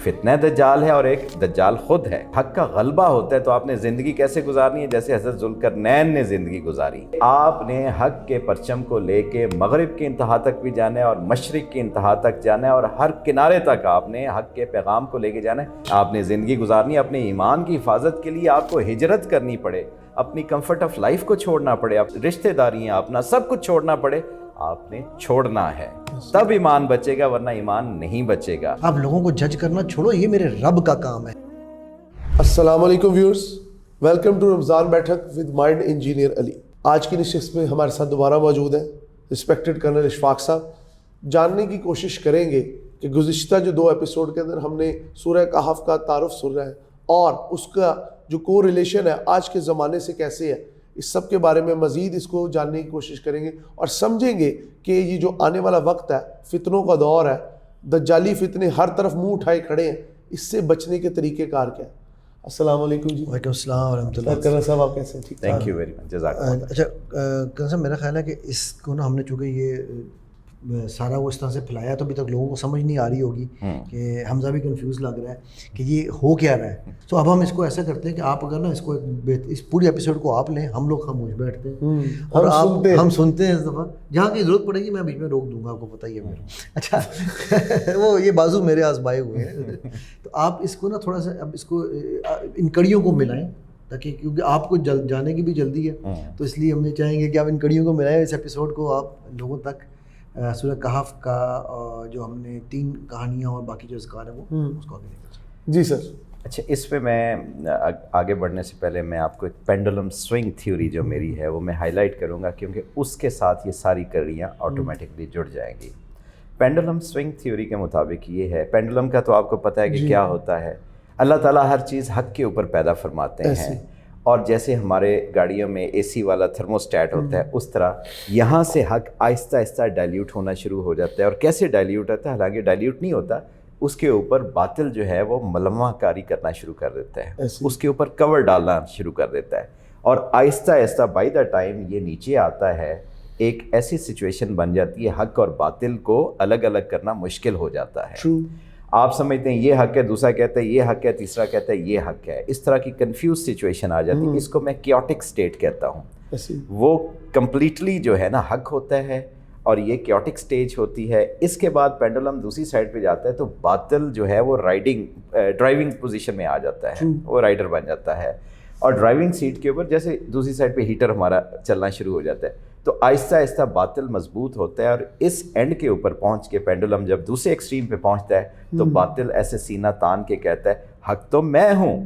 فتنہ دجال ہے اور ایک دجال خود ہے. حق کا غلبہ ہوتا ہے تو آپ نے زندگی کیسے گزارنی ہے؟ جیسے حضرت ذوالقرنین نے زندگی گزاری. آپ نے حق کے پرچم کو لے کے مغرب کی انتہا تک بھی جانا ہے اور مشرق کی انتہا تک جانا ہے اور ہر کنارے تک آپ نے حق کے پیغام کو لے کے جانا ہے. آپ نے زندگی گزارنی ہے. اپنے ایمان کی حفاظت کے لیے آپ کو ہجرت کرنی پڑے, اپنی کمفرٹ آف لائف کو چھوڑنا پڑے, رشتہ داریاں اپنا سب کچھ چھوڑنا پڑے, آپ نے چھوڑنا ہے. تب ایمان بچے گا, ورنہ ایمان نہیں بچے گا. آپ لوگوں کو جج کرنا چھوڑو, یہ میرے رب کا کام ہے. السلام علیکم ویورز, ویلکم ٹو رمضان بیٹھک ود مائنڈ انجینئر علی. آج کی نشست میں ہمارے ساتھ دوبارہ موجود ہیں رسپیکٹڈ کرنل اشفاق صاحب. جاننے کی کوشش کریں گے کہ گزشتہ جو 2 ایپیسوڈ کے اندر ہم نے سورہ کہف کا تعارف سنا ہے اور اس کا جو کو ریلیشن ہے آج کے زمانے سے کیسے ہے, اس سب کے بارے میں مزید اس کو جاننے کی کوشش کریں گے اور سمجھیں گے کہ یہ جو آنے والا وقت ہے, فتنوں کا دور ہے, دجالی فتنے ہر طرف منہ اٹھائے کھڑے ہیں, اس سے بچنے کے طریقہ کار کیا ہے. السلام علیکم جی. وعلیکم السلام ورحمۃ اللہ. کرنل صاحب آپ کیسے ہیں؟ ٹھیک. تھینک یو ویری مچ, جزاک اللہ. اچھا کرنل صاحب, میرا خیال ہے کہ اس کو نا ہم نے چونکہ یہ سارا وہ اس طرح سے پھیلایا تو ابھی تک لوگوں کو سمجھ نہیں آ رہی ہوگی کہ حمزہ بھی کنفیوز لگ رہا ہے کہ یہ ہو کیا رہا ہے. تو اب ہم اس کو ایسا کرتے ہیں کہ آپ اگر نا اس کو اس پوری ایپیسوڈ کو آپ لیں, ہم لوگ خاموش بیٹھتے ہیں اور ہم سنتے ہیں. اس دفعہ جہاں کی ضرورت پڑے گی میں بیچ میں روک دوں گا, آپ کو پتہ ہی ہے میرا. اچھا وہ یہ بازو میرے آزمائے ہوئے ہیں. تو آپ اس کو نا تھوڑا سا اب اس کو ان کڑیوں کو ملائیں, تاکہ کیونکہ آپ کو جانے کی بھی جلدی ہے, تو اس لیے ہم یہ چاہیں گے کہ آپ ان کڑیوں کو ملائیں. اس ایپیسوڈ کو آپ لوگوں تک سورہ کہف کا جو ہم نے 3 کہانیاں اور باقی جو اذکار ہیں وہ اس کو آگے لے کر. جی سر. اچھا, اس پہ میں آگے بڑھنے سے پہلے میں آپ کو ایک پینڈولم سوئنگ تھیوری جو میری ہے وہ میں ہائی لائٹ کروں گا, کیونکہ اس کے ساتھ یہ ساری کڑیاں آٹومیٹکلی جڑ جائیں گی. پینڈولم سوئنگ تھیوری کے مطابق یہ ہے, پینڈولم کا تو آپ کو پتہ ہے کہ کیا ہوتا ہے. اللہ تعالیٰ ہر چیز حق کے اوپر پیدا فرماتے ہیں, اور جیسے ہمارے گاڑیوں میں اے سی والا تھرموسٹیٹ ہوتا ہے, اس طرح یہاں سے حق آہستہ آہستہ ڈائلیوٹ ہونا شروع ہو جاتا ہے. اور کیسے ڈائلیوٹ ہوتا ہے؟ حالانکہ ڈائلیوٹ نہیں ہوتا, اس کے اوپر باطل جو ہے وہ ملمہ کاری کرنا شروع کر دیتا ہے, اس کے اوپر کور ڈالنا شروع کر دیتا ہے, اور آہستہ آہستہ بائی دا ٹائم یہ نیچے آتا ہے, ایک ایسی سچویشن بن جاتی ہے حق اور باطل کو الگ الگ کرنا مشکل ہو جاتا ہے. آپ سمجھتے ہیں یہ حق ہے, دوسرا کہتا ہے یہ حق ہے, تیسرا کہتا ہے یہ حق ہے. اس طرح کی کنفیوز سچویشن آ جاتی ہے. اس کو میں کیوٹک سٹیٹ کہتا ہوں. وہ کمپلیٹلی جو ہے نا حق ہوتا ہے اور یہ کیوٹک سٹیج ہوتی ہے. اس کے بعد پینڈولم دوسری سائڈ پہ جاتا ہے تو باطل جو ہے وہ ڈرائیونگ پوزیشن میں آ جاتا ہے, وہ رائڈر بن جاتا ہے, اور ڈرائیونگ سیٹ کے اوپر جیسے دوسری سائڈ پہ ہیٹر ہمارا چلنا شروع ہو جاتا ہے. تو آہستہ آہستہ باطل مضبوط ہوتا ہے, اور اس اینڈ کے اوپر پہنچ کے پینڈولم جب دوسرے ایکسٹریم پہ پہنچتا ہے تو باطل ایسے سینہ تان کے کہتا ہے حق تو میں ہوں.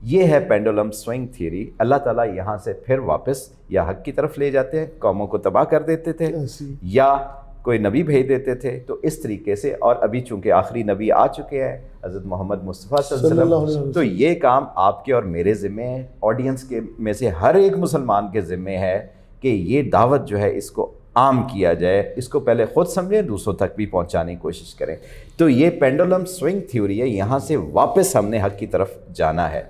یہ ہے پینڈولم سوئنگ تھیوری. اللہ تعالیٰ یہاں سے پھر واپس یا حق کی طرف لے جاتے ہیں, قوموں کو تباہ کر دیتے تھے, یا کوئی نبی بھیج دیتے تھے. تو اس طریقے سے, اور ابھی چونکہ آخری نبی آ چکے ہیں حضرت محمد مصطفیٰ صلی اللہ علیہ وسلم, تو یہ کام آپ کے اور میرے ذمے ہے, آڈینس کے میں سے ہر ایک مسلمان کے ذمے ہے کہ یہ دعوت جو ہے اس کو عام کیا جائے, اس کو پہلے خود سمجھیں, دوسروں تک بھی پہنچانے کی کوشش کریں. تو یہ پینڈولم سوئنگ تھیوری ہے, یہاں سے واپس ہم نے حق کی طرف جانا ہے.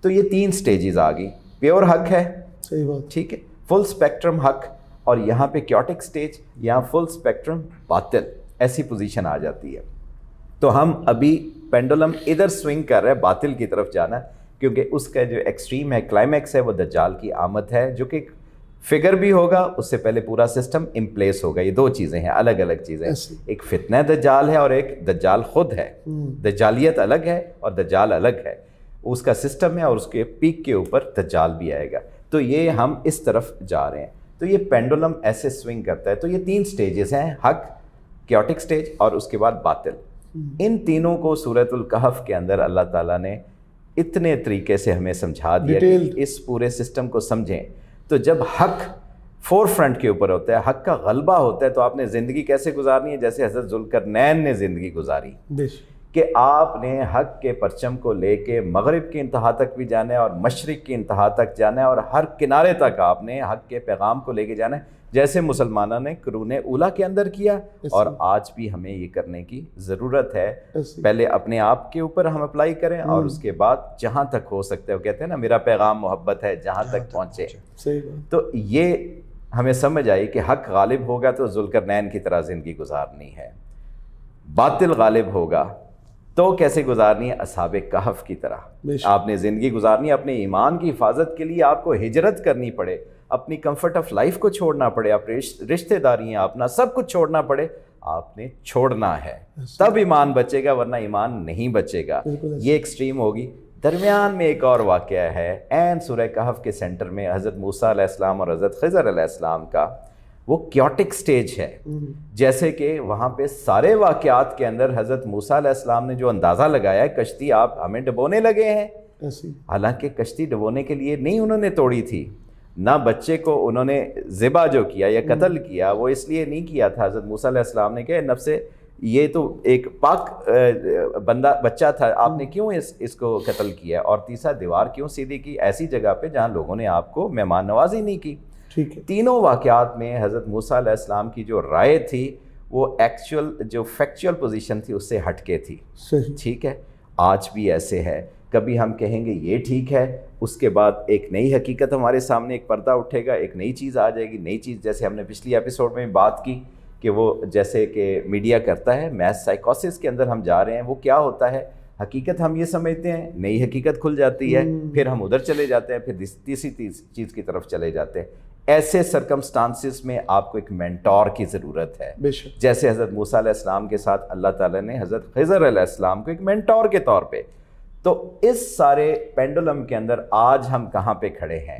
تو یہ 3 سٹیجز آ گئی. پیور حق ہے, صحیح بات, ٹھیک ہے, فل اسپیکٹرم حق, اور یہاں پہ کیوٹک سٹیج, یہاں فل اسپیکٹرم باطل, ایسی پوزیشن آ جاتی ہے. تو ہم ابھی پینڈولم ادھر سوئنگ کر رہے ہیں, باطل کی طرف جانا ہے, کیونکہ اس کا جو ایکسٹریم ہے, کلائمیکس ہے, وہ دجال کی آمد ہے, جو کہ فگر بھی ہوگا, اس سے پہلے پورا سسٹم ان پلیس ہوگا. یہ 2 چیزیں ہیں, الگ الگ چیزیں. ایک فتنہ دجال ہے اور ایک دجال خود ہے. دجالیت الگ ہے اور دجال الگ ہے, اس کا سسٹم ہے, اور اس کے پیک کے اوپر دجال بھی آئے گا. تو یہ ہم اس طرف جا رہے ہیں. تو یہ پینڈولم ایسے سوئنگ کرتا ہے. تو یہ 3 سٹیجز ہیں, حق, کیوٹک سٹیج, اور اس کے بعد باطل. ان تینوں کو سورۃ الکہف کے اندر اللہ تعالیٰ نے اتنے طریقے سے ہمیں سمجھا دیا کہ اس پورے سسٹم کو سمجھیں. تو جب حق فور فرنٹ کے اوپر ہوتا ہے, حق کا غلبہ ہوتا ہے, تو آپ نے زندگی کیسے گزارنی ہے؟ جیسے حضرت ذوالقرنین نے زندگی گزاری, کہ آپ نے حق کے پرچم کو لے کے مغرب کی انتہا تک بھی جانا ہے اور مشرق کی انتہا تک جانا ہے, اور ہر کنارے تک آپ نے حق کے پیغام کو لے کے جانا ہے, جیسے مسلمانوں نے قرون اولیٰ کے اندر کیا, اور آج بھی ہمیں یہ کرنے کی ضرورت ہے. پہلے اپنے آپ کے اوپر ہم اپلائی کریں, اور اس کے بعد جہاں تک ہو سکتا ہے, وہ کہتے ہیں نا میرا پیغام محبت ہے, جہاں تک پہنچے. تو یہ ہمیں سمجھ آئی کہ حق غالب ہوگا تو ذوالقرنین کی طرح زندگی گزارنی ہے, باطل غالب ہوگا تو کیسے گزارنی ہے؟ اصحاب کہف کی طرح آپ نے زندگی گزارنی ہے. اپنے ایمان کی حفاظت کے لیے آپ کو ہجرت کرنی پڑے, اپنی کمفرٹ آف لائف کو چھوڑنا پڑے, اپنے رشتہ داریاں, اپنا سب کچھ چھوڑنا پڑے, آپ نے چھوڑنا ہے, تب ایمان بچے گا, ورنہ ایمان نہیں بچے گا. یہ ایکسٹریم ہوگی. درمیان میں ایک اور واقعہ ہے عین سورہ کہف کے سینٹر میں, حضرت موسیٰ علیہ السلام اور حضرت خضر علیہ السلام کا وہ کیوٹک سٹیج ہے. جیسے کہ وہاں پہ سارے واقعات کے اندر حضرت موسیٰ علیہ السلام نے جو اندازہ لگایا ہے کشتی آپ ہمیں ڈبونے لگے ہیں, حالانکہ کشتی ڈبونے کے لیے نہیں انہوں نے توڑی تھی, نہ بچے کو انہوں نے ذبح جو کیا یا قتل کیا وہ اس لیے نہیں کیا تھا. حضرت موسیٰ علیہ السلام نے کہا نفس یہ تو ایک پاک بندہ بچہ تھا, آپ نے کیوں اس کو قتل کیا, اور تیسرا دیوار کیوں سیدھی کی ایسی جگہ پہ جہاں لوگوں نے آپ کو مہمان نوازی نہیں کی. تینوں واقعات میں حضرت موسیٰ علیہ السلام کی جو رائے تھی وہ ایکچوئل جو فیکچوئل پوزیشن تھی اس سے ہٹ کے تھی. ٹھیک ہے, آج بھی ایسے ہے. کبھی ہم کہیں گے یہ ٹھیک ہے, اس کے بعد ایک نئی حقیقت ہمارے سامنے ایک پردہ اٹھے گا, ایک نئی چیز آ جائے گی. نئی چیز جیسے ہم نے پچھلی ایپیسوڈ میں بات کی کہ وہ جیسے کہ میڈیا کرتا ہے, میس سائیکوسس کے اندر ہم جا رہے ہیں. وہ کیا ہوتا ہے, حقیقت ہم یہ سمجھتے ہیں, نئی حقیقت کھل جاتی ہے, پھر ہم ادھر چلے جاتے ہیں, پھر تیسری چیز کی طرف چلے جاتے ہیں. ایسے سرکمسٹانسز میں آپ کو ایک مینٹور کی ضرورت ہے. جیسے حضرت موسیٰ علیہ السلام کے ساتھ اللہ تعالیٰ نے حضرت خضر علیہ السلام کو ایک مینٹور کے طور پہ. تو اس سارے پینڈولم کے اندر آج ہم کہاں پہ کھڑے ہیں؟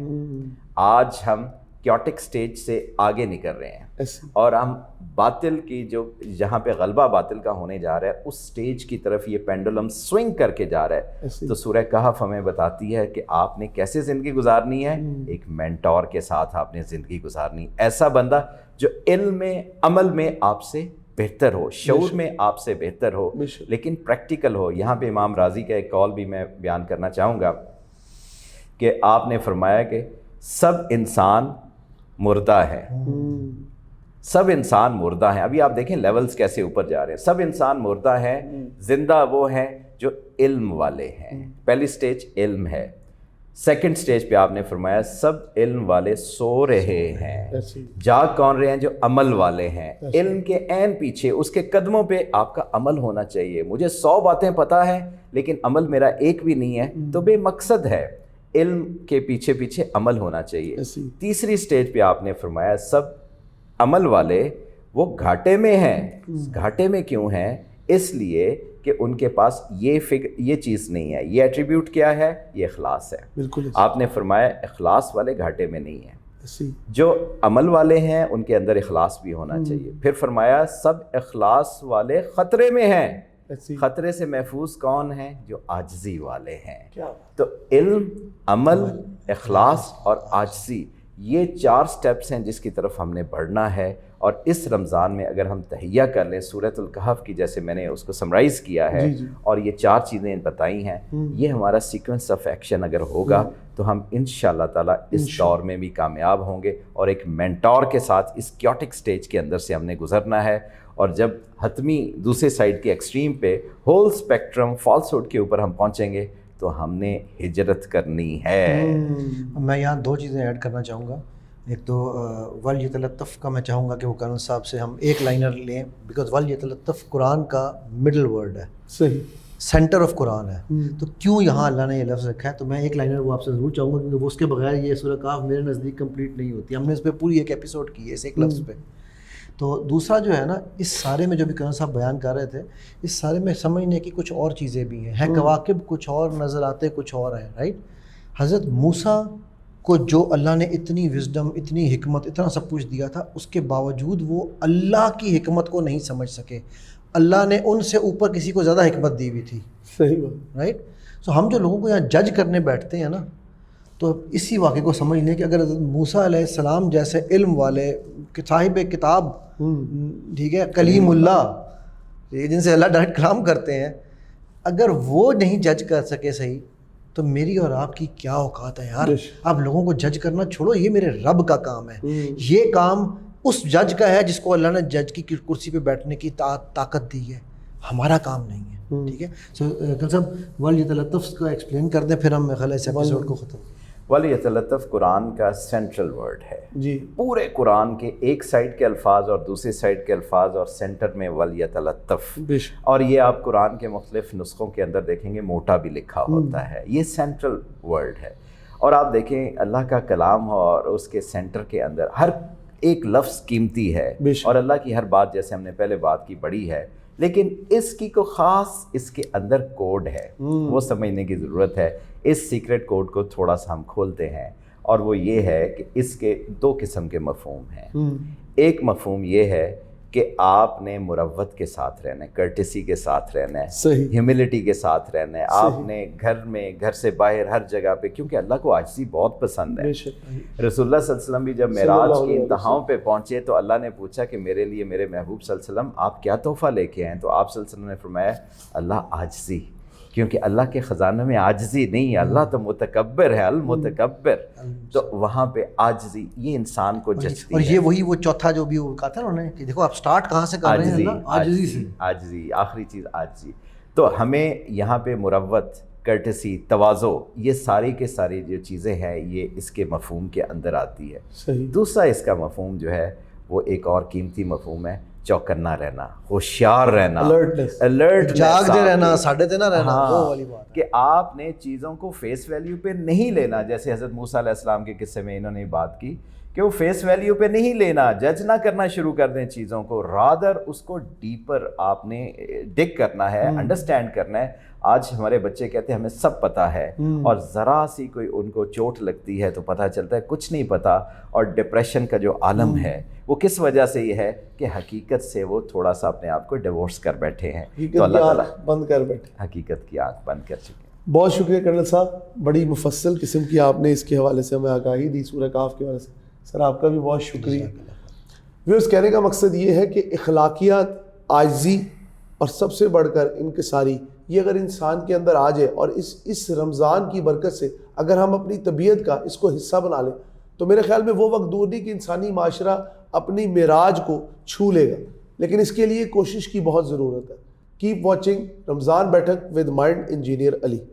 آج ہم کیوٹک سٹیج سے آگے نکل رہے ہیں, اور ہم باطل کی جو جہاں پہ غلبہ باطل کا ہونے جا رہا ہے اس سٹیج کی طرف یہ پینڈولم سوئنگ کر کے جا رہا ہے. تو سورہ کہف ہمیں بتاتی ہے کہ آپ نے کیسے زندگی گزارنی ہے. ایک مینٹور کے ساتھ آپ نے زندگی گزارنی, ایسا بندہ جو علم میں عمل میں آپ سے بہتر ہو, شعور میں آپ سے بہتر ہو, لیکن پریکٹیکل ہو. یہاں پہ امام راضی کا ایک قول بھی میں بیان کرنا چاہوں گا کہ آپ نے فرمایا کہ سب انسان مردہ ہے, سب انسان مردہ ہیں. ابھی آپ دیکھیں لیولز کیسے اوپر جا رہے ہیں. سب انسان مردہ ہیں, زندہ وہ ہیں جو علم والے ہیں. پہلی سٹیج علم ہے. سیکنڈ سٹیج پہ آپ نے فرمایا سب علم والے سو رہے ہیں. جاگ کون رہے ہیں؟ جو عمل والے ہیں. علم کے عین پیچھے اس کے قدموں پہ آپ کا عمل ہونا چاہیے. مجھے 100 باتیں پتہ ہیں لیکن عمل میرا ایک بھی نہیں ہے تو بے مقصد ہے. علم کے پیچھے پیچھے عمل ہونا چاہیے. تیسری سٹیج پہ آپ نے فرمایا سب عمل والے وہ گھاٹے میں ہیں. گھاٹے میں کیوں ہیں؟ اس لیے کہ ان کے پاس یہ چیز نہیں ہے. یہ ایٹریبیوٹ کیا ہے؟ یہ اخلاص ہے. بالکل آپ نے فرمایا اخلاص والے گھاٹے میں نہیں ہیں. جو عمل والے ہیں ان کے اندر اخلاص بھی ہونا چاہیے. پھر فرمایا سب اخلاص والے خطرے میں ہیں. خطرے سے محفوظ کون ہیں؟ جو عاجزی والے ہیں. تو علم, عمل, اخلاص اور عاجزی, یہ 4 سٹیپس ہیں جس کی طرف ہم نے بڑھنا ہے. اور اس رمضان میں اگر ہم تہیہ کر لیں سورۃ الکہف کی, جیسے میں نے اس کو سمرائز کیا ہے اور یہ 4 چیزیں بتائی ہیں, یہ ہمارا سیکوینس آف ایکشن اگر ہوگا تو ہم انشاءاللہ تعالیٰ اس دور میں بھی کامیاب ہوں گے. اور ایک مینٹور کے ساتھ اس کیوٹک سٹیج کے اندر سے ہم نے گزرنا ہے. اور جب حتمی دوسرے سائڈ کے ایکسٹریم پہ ہول اسپیکٹرم فالس ہوڈ کے اوپر ہم پہنچیں گے تو ہم نے ہجرت کرنی ہے. میں یہاں 2 چیزیں ایڈ کرنا چاہوں گا. ایک تو ول یتلطف کا میں چاہوں گا کہ وہ کرن صاحب سے ہم ایک لائنر لیں, بیکاز ول یتلطف قرآن کا مڈل ورڈ ہے, صحیح سینٹر آف قرآن ہے. تو کیوں یہاں اللہ نے یہ لفظ رکھا ہے؟ تو میں ایک لائنر وہ آپ سے ضرور چاہوں گا کیونکہ اس کے بغیر یہ سورہ کہف میرے نزدیک کمپلیٹ نہیں ہوتی. ہم نے اس پہ پوری ایک ایپیسوڈ کی ہے اس ایک لفظ پہ. تو دوسرا جو ہے نا, اس سارے میں جو بھی کرن صاحب بیان کر رہے تھے, اس سارے میں سمجھنے کی کچھ اور چیزیں بھی ہیں. کواکب کچھ اور نظر آتے کچھ اور ہیں, رائٹ. حضرت موسیٰ کو جو اللہ نے اتنی وزڈم, اتنی حکمت, اتنا سب کچھ دیا تھا, اس کے باوجود وہ اللہ کی حکمت کو نہیں سمجھ سکے. اللہ نے ان سے اوپر کسی کو زیادہ حکمت دی ہوئی تھی. صحیح بات, رائٹ. سو ہم جو لوگوں کو یہاں جج کرنے بیٹھتے ہیں نا, تو اسی واقعے کو سمجھ لیں کہ اگر موسیٰ علیہ السلام جیسے علم والے صاحب کتاب, ٹھیک ہے, کلیم اللہ, جن سے اللہ ڈائریکٹ کلام کرتے ہیں, اگر وہ نہیں جج کر سکے صحیح, تو میری اور آپ کی کیا اوقات ہے یار. آپ لوگوں کو جج کرنا چھوڑو, یہ میرے رب کا کام ہے. یہ کام اس جج کا ہے جس کو اللہ نے جج کی کرسی پہ بیٹھنے کی طاقت دی ہے, ہمارا کام نہیں ہے. ٹھیک ہے. سو کل صاحب ول یتلطف کا ایکسپلین کر دیں, پھر ہم میرے خیال ہے اس ایپیسوڈ کو ختم. ولیتلطف قرآن کا سینٹرل ورڈ ہے. جی پورے قرآن کے ایک سائڈ کے الفاظ اور دوسری سائڈ کے الفاظ اور سینٹر میں ولیتلطف. اور یہ آپ قرآن کے مختلف نسخوں کے اندر دیکھیں گے موٹا بھی لکھا ہوتا ہے. یہ سینٹرل ورڈ ہے. اور آپ دیکھیں اللہ کا کلام اور اس کے سینٹر کے اندر ہر ایک لفظ قیمتی ہے اور اللہ کی ہر بات جیسے ہم نے پہلے بات کی بڑی ہے, لیکن اس کی کو خاص اس کے اندر کوڈ ہے, وہ سمجھنے کی ضرورت ہے. اس سیکرٹ کوڈ کو تھوڑا سا ہم کھولتے ہیں اور وہ یہ ہے کہ اس کے دو قسم کے مفہوم ہیں. ایک مفہوم یہ ہے کہ آپ نے مروت کے ساتھ رہنا ہے, کرٹسی کے ساتھ رہنا ہے, ہیوملٹی کے ساتھ رہنا ہے. آپ نے گھر میں, گھر سے باہر, ہر جگہ پہ, کیونکہ اللہ کو عاجزی بہت پسند ہے. رسول اللہ صلی اللہ علیہ وسلم بھی جب معراج کی انتہاؤں پہ پہنچے تو اللہ نے پوچھا کہ میرے لیے میرے محبوب صلی اللہ علیہ وسلم آپ کیا تحفہ لے کے آئے؟ تو آپ صلی اللہ علیہ وسلم نے فرمایا اللہ عاجزی, کیونکہ اللہ کے خزانوں میں عاجزی نہیں ہے, اللہ تو متکبر ہے, المتکبر. تو وہاں پہ عاجزی یہ انسان کو جچتی ہے. اور یہ وہی وہ چوتھا جو بھی کہا تھا انہوں نے کہ دیکھو آپ سٹارٹ کہاں سے کر رہے ہیں, عاجزی سے. عاجزی آخری چیز عاجزی. تو ہمیں یہاں پہ مروت, کرٹسی, تواضع, یہ ساری کے ساری جو چیزیں ہیں یہ اس کے مفہوم کے اندر آتی ہے. دوسرا اس کا مفہوم جو ہے وہ ایک اور قیمتی مفہوم ہے, چوکنا رہنا, ہوشیار رہنا, الرٹ, جاگتے رہنا, ساڑھے تے نہ رہنا. وہ والی بات کہ آپ نے چیزوں کو فیس ویلیو پہ نہیں لینا. جیسے حضرت موسیٰ علیہ السلام کے قصے میں انہوں نے بات کی کہ وہ فیس ویلیو پہ نہیں لینا, جج نہ کرنا شروع کر دیں چیزوں کو, رادر اس کو ڈیپر آپ نے ڈگ کرنا ہے, انڈرسٹینڈ کرنا ہے. آج ہمارے بچے کہتے ہیں ہمیں سب پتہ ہے, اور ذرا سی کوئی ان کو چوٹ لگتی ہے تو پتہ چلتا ہے کچھ نہیں پتہ. اور ڈپریشن کا جو عالم ہے وہ کس وجہ سے یہ ہے کہ حقیقت سے وہ تھوڑا سا اپنے آپ کو ڈیورس کر بیٹھے ہیں, تو اللہ تعالیٰ بند کر بیٹھے, حقیقت کی آنکھ بند کر چکے ہیں. بہت شکریہ کرنل صاحب, بڑی مفصل قسم کی آپ نے اس کے حوالے سے ہمیں آگاہی دی سورہ کاف کے حوالے سے. سر آپ کا بھی بہت شکریہ. ویورز کہنے کا مقصد یہ ہے کہ اخلاقیات, عاجزی اور سب سے بڑھ کر انکساری, یہ اگر انسان کے اندر آ جائے اور اس رمضان کی برکت سے اگر ہم اپنی طبیعت کا اس کو حصہ بنا لیں تو میرے خیال میں وہ وقت دور نہیں کہ انسانی معاشرہ اپنی معراج کو چھو لے گا. لیکن اس کے لیے کوشش کی بہت ضرورت ہے. کیپ واچنگ رمضان بیٹھک ود مائنڈ انجینئر علی.